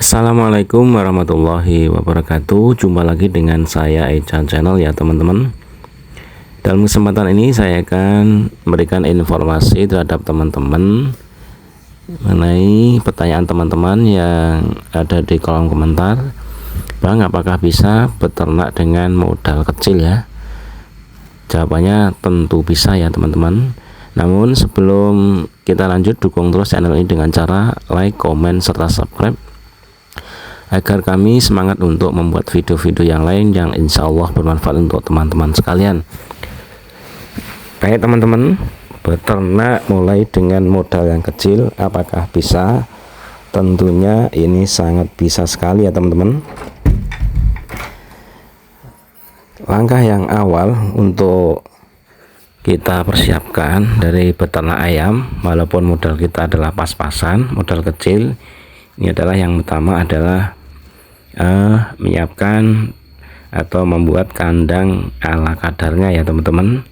Assalamualaikum warahmatullahi wabarakatuh. Jumpa lagi dengan saya Echan Channel ya teman-teman. Dalam kesempatan ini saya akan memberikan informasi terhadap teman-teman mengenai pertanyaan teman-teman yang ada di kolom komentar. Bang, apakah bisa beternak dengan modal kecil ya? Jawabannya tentu bisa ya teman-teman. Namun sebelum kita lanjut, dukung terus channel ini dengan cara like, komen, serta subscribe agar kami semangat untuk membuat video-video yang lain yang insya Allah bermanfaat untuk teman-teman sekalian. Baik teman-teman, beternak mulai dengan modal yang kecil, apakah bisa? Tentunya ini sangat bisa sekali ya teman-teman. Langkah yang awal untuk kita persiapkan dari beternak ayam, walaupun modal kita adalah pas-pasan, modal kecil, ini adalah yang pertama adalah menyiapkan atau membuat kandang ala kadarnya ya teman-teman,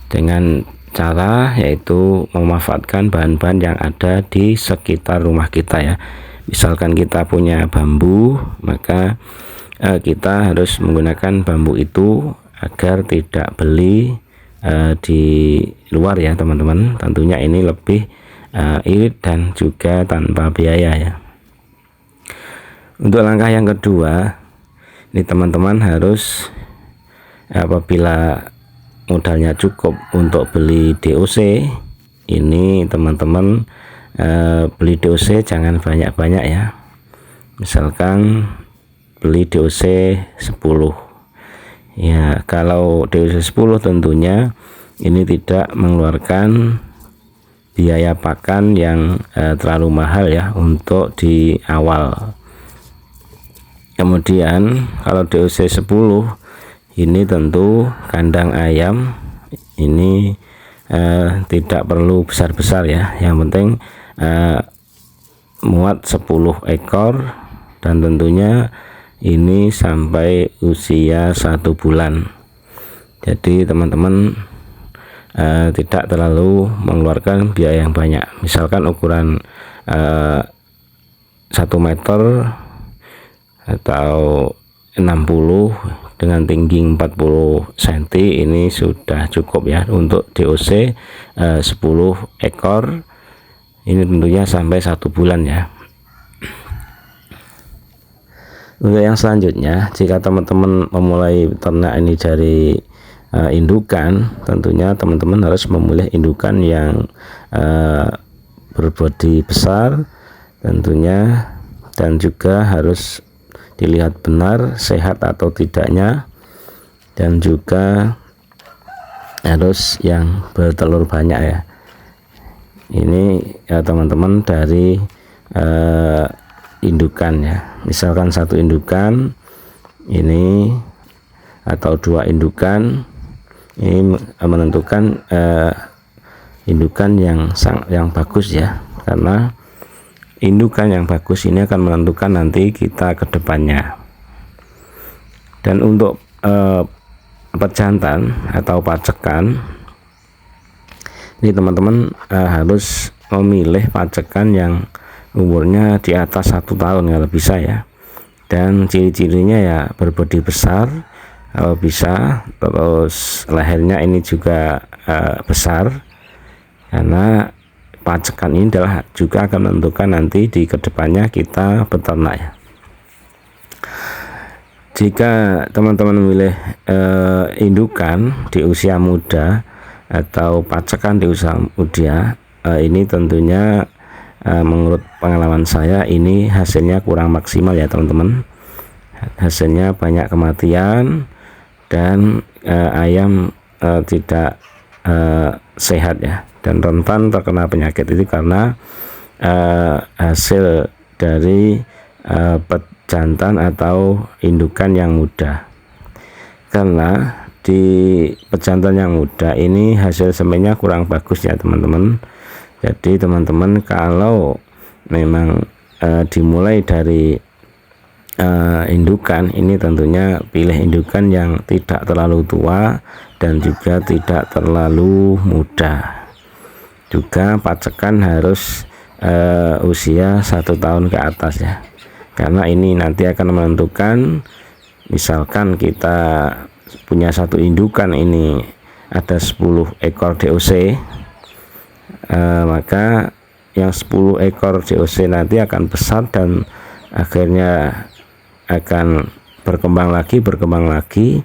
dengan cara yaitu memanfaatkan bahan-bahan yang ada di sekitar rumah kita ya. Misalkan kita punya bambu, maka kita harus menggunakan bambu itu agar tidak beli di luar ya teman-teman. Tentunya ini lebih irit dan juga tanpa biaya ya. Untuk langkah yang kedua, ini teman-teman harus, apabila modalnya cukup untuk beli DOC, ini teman-teman beli DOC jangan banyak-banyak ya. Misalkan beli DOC 10 ya. Kalau DOC 10 tentunya ini tidak mengeluarkan biaya pakan yang terlalu mahal ya untuk di awal. Kemudian kalau DOC 10 ini tentu kandang ayam ini tidak perlu besar-besar ya, yang penting muat 10 ekor, dan tentunya ini sampai usia 1 bulan. Jadi teman-teman tidak terlalu mengeluarkan biaya yang banyak. Misalkan ukuran 1 meter atau 60 dengan tinggi 40 cm, ini sudah cukup ya untuk DOC 10 ekor. Ini tentunya sampai 1 bulan ya. Untuk yang selanjutnya, jika teman-teman memulai ternak ini dari indukan, tentunya teman-teman harus memilih indukan yang berbodi besar tentunya, dan juga harus dilihat benar sehat atau tidaknya, dan juga harus yang bertelur banyak ya. Ini ya teman-teman dari indukan ya. Misalkan 1 indukan ini atau 2 indukan ini menentukan indukan yang bagus ya, karena indukan yang bagus ini akan menentukan nanti kita ke depannya. Dan untuk pejantan atau pacekan, ini teman-teman harus memilih pacekan yang umurnya di atas 1 tahun kalau bisa ya, dan ciri-cirinya ya berbodi besar kalau bisa, terus lehernya ini juga besar, karena pacekan ini adalah juga akan menentukan nanti di kedepannya kita beternak ya. Jika teman-teman memilih indukan di usia muda atau pacekan di usia muda, ini tentunya menurut pengalaman saya ini hasilnya kurang maksimal ya teman-teman. Hasilnya banyak kematian dan ayam tidak sehat ya, dan rentan terkena penyakit itu karena hasil dari pejantan atau indukan yang muda. Karena di pejantan yang muda ini hasil semennya kurang bagus ya teman-teman. Jadi teman-teman kalau memang dimulai dari indukan, ini tentunya pilih indukan yang tidak terlalu tua dan juga tidak terlalu muda. Juga pacekan harus usia 1 tahun ke atas ya, karena ini nanti akan menentukan, misalkan kita punya satu indukan ini ada 10 ekor DOC, maka yang 10 ekor DOC nanti akan besar dan akhirnya akan berkembang lagi.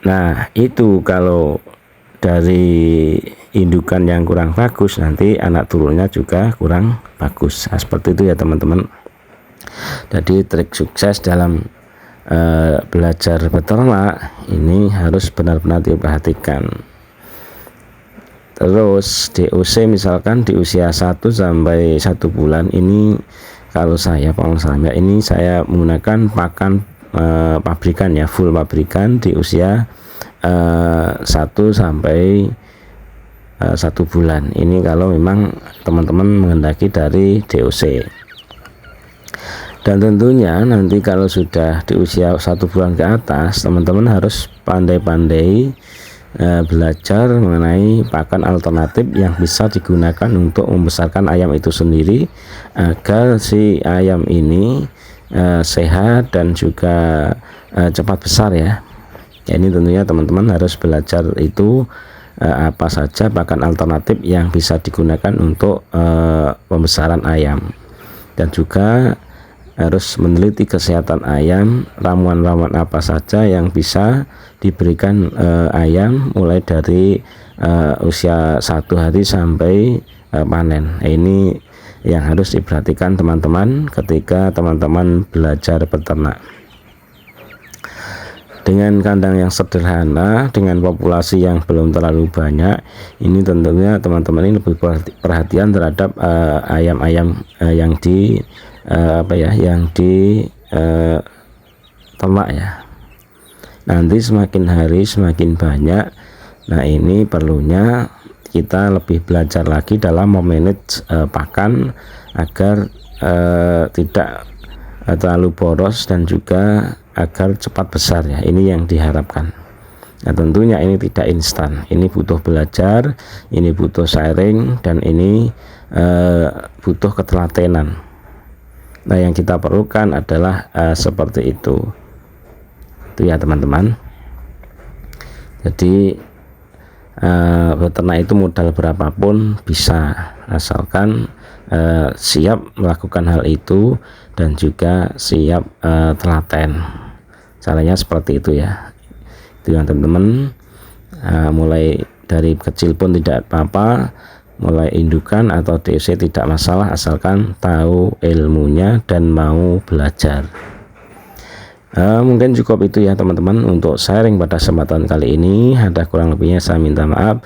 Nah itu kalau dari indukan yang kurang bagus, nanti anak turunnya juga kurang bagus. Nah, seperti itu ya teman-teman. Jadi trik sukses dalam belajar beternak ini harus benar-benar diperhatikan. Terus DOC misalkan di usia 1 sampai 1 bulan ini, kalau saya pengalaman ini saya menggunakan pakan pabrikan ya, full pabrikan di usia 1 sampai 1 bulan. Ini kalau memang teman-teman menghendaki dari DOC. Dan tentunya nanti kalau sudah di usia 1 bulan ke atas, teman-teman harus pandai-pandai belajar mengenai pakan alternatif yang bisa digunakan untuk membesarkan ayam itu sendiri, agar si ayam ini sehat dan juga cepat besar ya. Ini tentunya teman-teman harus belajar itu apa saja pakan alternatif yang bisa digunakan untuk pembesaran ayam, dan juga harus meneliti kesehatan ayam, ramuan-ramuan apa saja yang bisa diberikan ayam mulai dari usia 1 hari sampai panen. Ini yang harus diperhatikan teman-teman ketika teman-teman belajar beternak. Dengan kandang yang sederhana, dengan populasi yang belum terlalu banyak, ini tentunya teman-teman ini lebih perhatian terhadap ayam-ayam yang di ternak ya. Nanti semakin hari semakin banyak. Nah ini perlunya kita lebih belajar lagi dalam memanage pakan agar tidak terlalu boros dan juga agar cepat besar ya. Ini yang diharapkan. Nah tentunya ini tidak instan, ini butuh belajar, ini butuh sharing, dan ini butuh ketelatenan. Nah yang kita perlukan adalah seperti itu ya teman-teman. Jadi beternak itu modal berapapun bisa, asalkan siap melakukan hal itu dan juga siap telaten. Caranya seperti itu ya. Itu yang teman-teman, mulai dari kecil pun tidak apa-apa, mulai indukan atau DOC tidak masalah, asalkan tahu ilmunya dan mau belajar. Mungkin cukup itu ya teman-teman untuk sharing pada kesempatan kali ini. Ada kurang lebihnya saya minta maaf.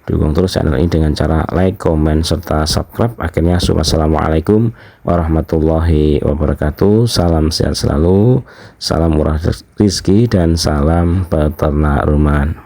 Dukung terus channel ini dengan cara like, komen, serta subscribe. Akhirnya wassalamualaikum warahmatullahi wabarakatuh. Salam sehat selalu, salam murah rezeki, dan salam peternak rumahan.